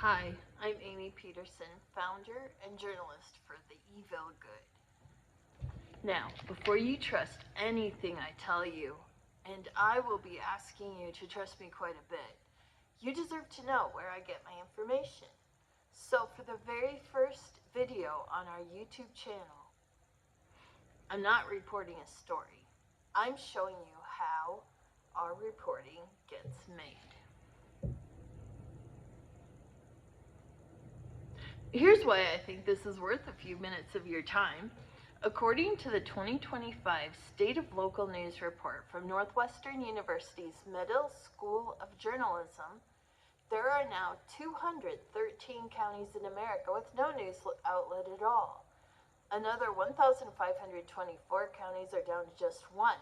Hi, I'm Amy Peterson, founder and journalist for The Evil Good. Now, before you trust anything I tell you, and I will be asking you to trust me quite a bit, you deserve to know where I get my information. So for the very first video on our YouTube channel, I'm not reporting a story. I'm showing you how our reporting gets made. Here's why I think this is worth a few minutes of your time. According to the 2025 State of Local News Report from Northwestern University's Medill School of Journalism, there are now 213 counties in America with no news outlet at all. Another 1,524 counties are down to just one.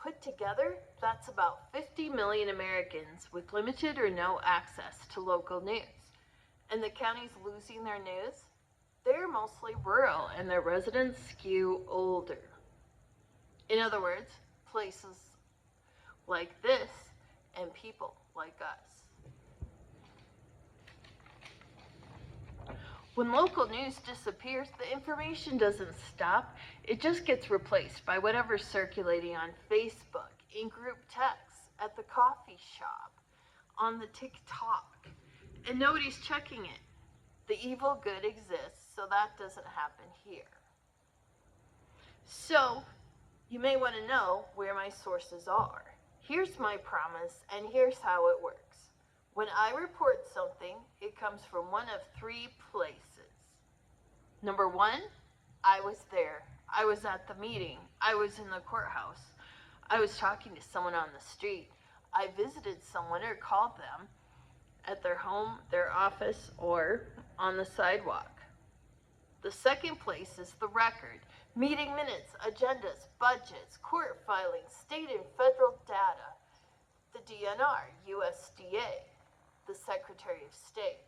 Put together, that's about 50 million Americans with limited or no access to local news. And the counties losing their news, they're mostly rural and their residents skew older. In other words, places like this and people like us. When local news disappears, the information doesn't stop. It just gets replaced by whatever's circulating on Facebook, in group texts, at the coffee shop, on the TikTok. And nobody's checking it. The evil good exists, so that doesn't happen here. So, you may want to know where my sources are. Here's my promise, and here's how it works. When I report something, it comes from one of three places. Number one, I was there. I was at the meeting. I was in the courthouse. I was talking to someone on the street. I visited someone or called them at their home, their office, or on the sidewalk. The second place is the record. Meeting minutes, agendas, budgets, court filings, state and federal data, the DNR, USDA, the Secretary of State.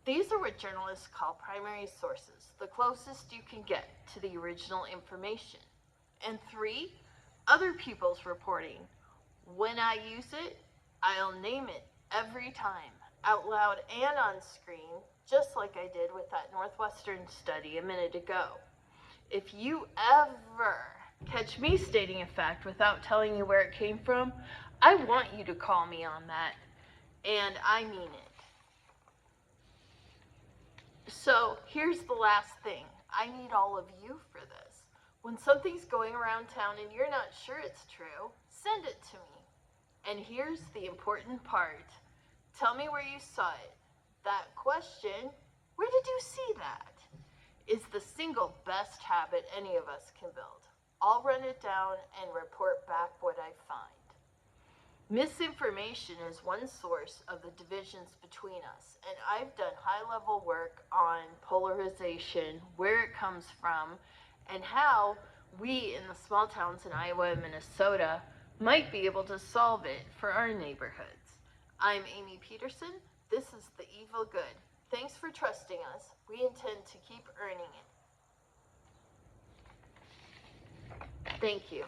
These are what journalists call primary sources, the closest you can get to the original information. And three, other people's reporting. When I use it, I'll name it every time, out loud and on screen, just like I did with that Northwestern study a minute ago. If you ever catch me stating a fact without telling you where it came from, I want you to call me on that, and I mean it. So here's the last thing. I need all of you for this. When something's going around town and you're not sure it's true, send it to me. And here's the important part. Tell me where you saw it. That question, where did you see that, is the single best habit any of us can build. I'll run it down and report back what I find. Misinformation is one source of the divisions between us, and I've done high-level work on polarization, where it comes from, and how we in the small towns in Iowa and Minnesota might be able to solve it for our neighborhoods. I'm Amy Peterson. This is The Evil Good. Thanks for trusting us. We intend to keep earning it. Thank you.